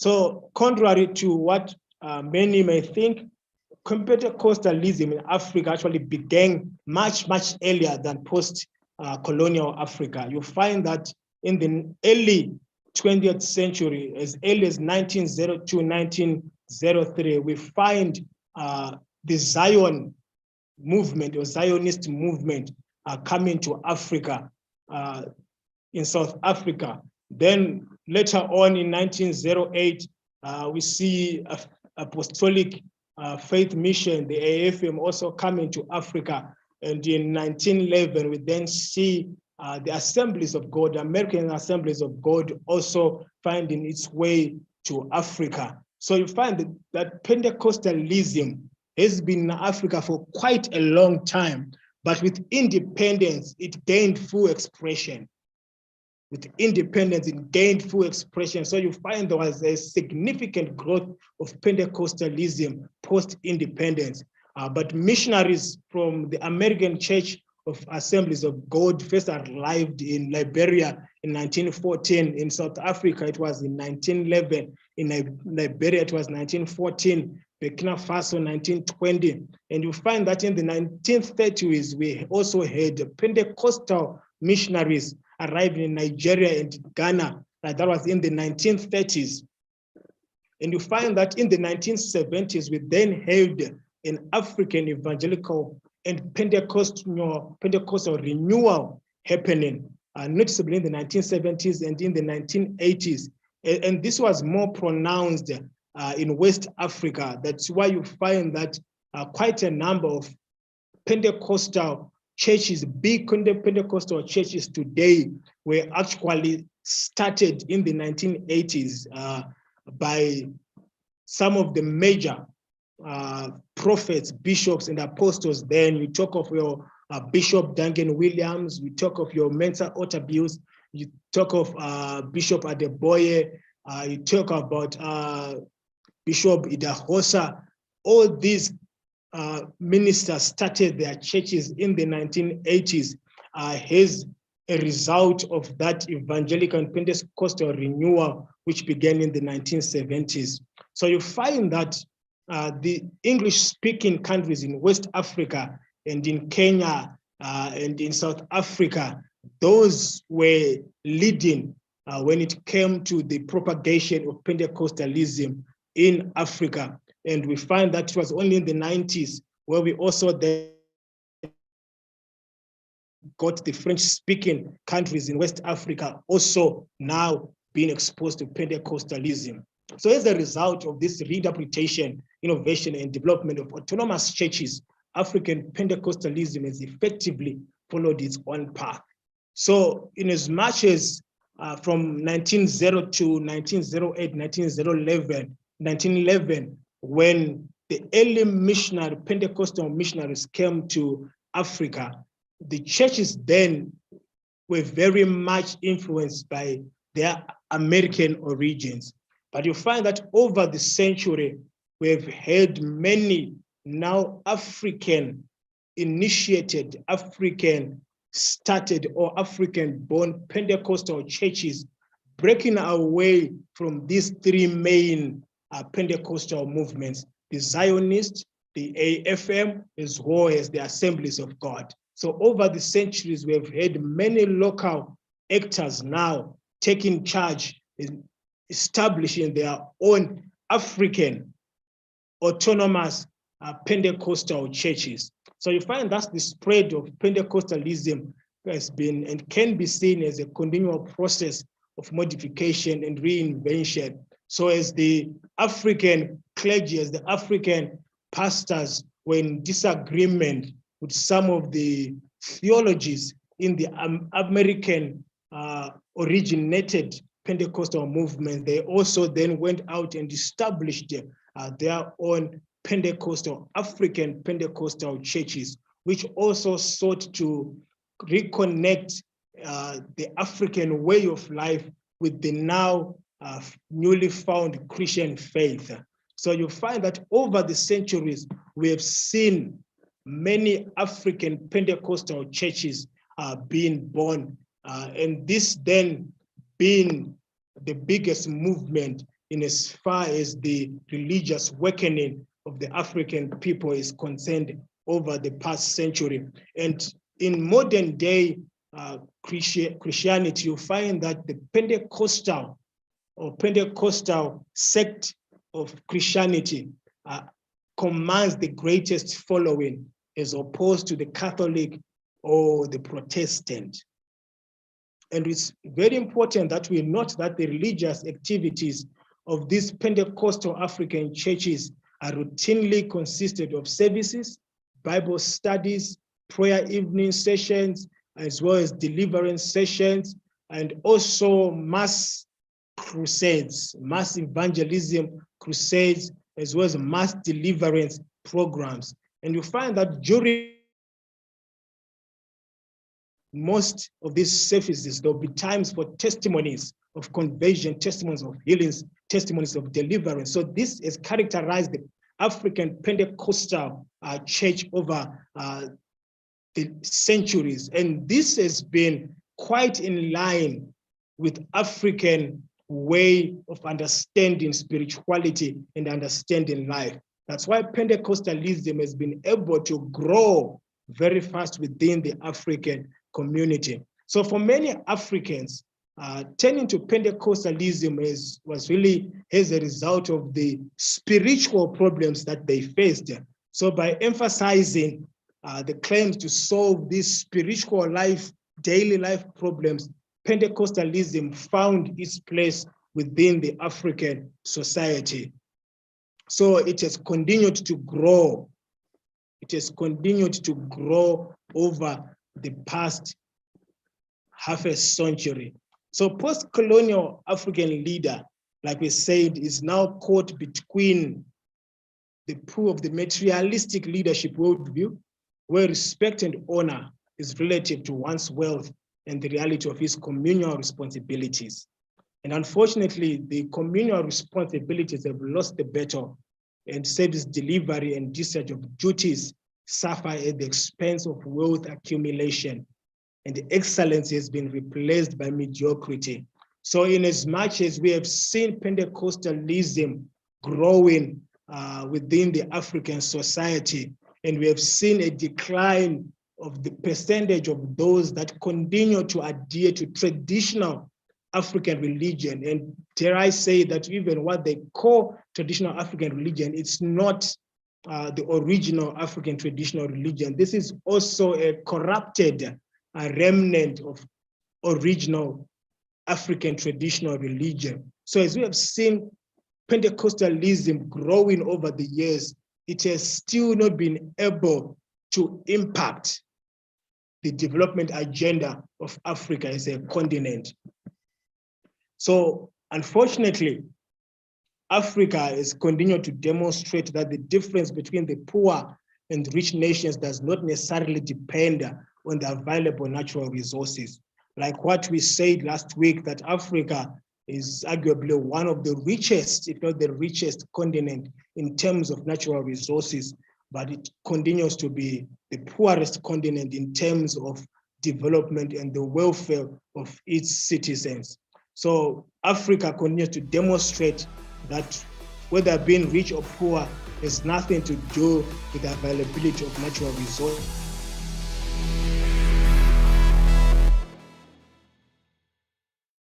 So contrary to what many may think, Pentecostalism in Africa actually began much earlier than post-colonial Africa. You find that in the early 20th century, as early as 1902, 1903, we find the Zion movement or Zionist movement coming to Africa, in South Africa. Then later on in 1908, we see apostolic faith mission, the AFM, also coming to Africa. And in 1911, we then see the Assemblies of God, the American Assemblies of God, also finding its way to Africa. So you find that Pentecostalism has been in Africa for quite a long time, but with independence, it gained full expression. With independence, it gained full expression. So you find there was a significant growth of Pentecostalism post-independence. But missionaries from the American Church of Assemblies of God first arrived in Liberia in 1914. In South Africa, it was in 1911. In Liberia, it was 1914. Burkina Faso, 1920. And you find that in the 1930s, we also had Pentecostal missionaries arriving in Nigeria and Ghana. That was in the 1930s. And you find that in the 1970s, we then had an African evangelical and Pentecostal renewal happening, noticeably in the 1970s and in the 1980s. And this was more pronounced in West Africa. That's why you find that quite a number of Pentecostal churches, big Pentecostal churches today, were actually started in the 1980s by some of the major prophets, bishops, and apostles. Then you talk of your Bishop Duncan Williams, you talk of your Mensa Otabills, you talk of Bishop Adeboye, you talk about Bishop Idahosa. All these ministers started their churches in the 1980s as a result of that evangelical and Pentecostal renewal, which began in the 1970s. So you find that the English-speaking countries in West Africa and in Kenya and in South Africa, those were leading when it came to the propagation of Pentecostalism in Africa. And we find that it was only in the 90s where we also then got the French-speaking countries in West Africa also now being exposed to Pentecostalism. So as a result of this reinterpretation, innovation, and development of autonomous churches, African Pentecostalism has effectively followed its own path. So in as much as from 1902, 1908, 1911, when the early missionary, Pentecostal missionaries came to Africa, the churches then were very much influenced by their American origins. But you find that over the century, we've had many now African-initiated, African-started or African-born Pentecostal churches breaking away from these three main Pentecostal movements, the Zionist, the AFM, as well as the Assemblies of God. So over the centuries, we've had many local actors now taking charge in establishing their own African autonomous Pentecostal churches. So you find that's the spread of Pentecostalism has been and can be seen as a continual process of modification and reinvention. So as the African clergy, as the African pastors were in disagreement with some of the theologies in the American originated Pentecostal movement, they also then went out and established their own Pentecostal, African Pentecostal churches, which also sought to reconnect the African way of life with the now newly found Christian faith. So you find that over the centuries, we have seen many African Pentecostal churches being born, and this then being the biggest movement in as far as the religious awakening of the African people is concerned over the past century. And in modern day Christianity, you find that the Pentecostal sect of Christianity commands the greatest following as opposed to the Catholic or the Protestant. And it's very important that we note that the religious activities of these Pentecostal African churches are routinely consisted of services, Bible studies, prayer evening sessions, as well as deliverance sessions, and also mass crusades, mass evangelism crusades, as well as mass deliverance programs. And you find that during most of these services, there'll be times for testimonies of conversion, testimonies of healings, testimonies of deliverance. So this has characterized the African Pentecostal church over the centuries. And this has been quite in line with African way of understanding spirituality and understanding life. That's why Pentecostalism has been able to grow very fast within the African community. So for many Africans, turning to Pentecostalism was really as a result of the spiritual problems that they faced. So by emphasizing the claims to solve these spiritual life, daily life problems, Pentecostalism found its place within the African society. So it has continued to grow. It has continued to grow over the past half a century. So post-colonial African leader, like we said, is now caught between the pool of the materialistic leadership worldview, where respect and honor is relative to one's wealth and the reality of his communal responsibilities. And unfortunately, the communal responsibilities have lost the battle, and service delivery and discharge of duties suffer at the expense of wealth accumulation, and the excellence has been replaced by mediocrity. So in as much as we have seen Pentecostalism growing within the African society, and we have seen a decline of the percentage of those that continue to adhere to traditional African religion, and dare I say that even what they call traditional African religion, it's not the original African traditional religion. This is also a corrupted remnant of original African traditional religion. So as we have seen Pentecostalism growing over the years, it has still not been able to impact the development agenda of Africa as a continent. So unfortunately, Africa has continued to demonstrate that the difference between the poor and rich nations does not necessarily depend on the available natural resources. Like what we said last week, that Africa is arguably one of the richest, if not the richest continent in terms of natural resources, but it continues to be the poorest continent in terms of development and the welfare of its citizens. So Africa continues to demonstrate that whether being rich or poor has nothing to do with the availability of natural resources.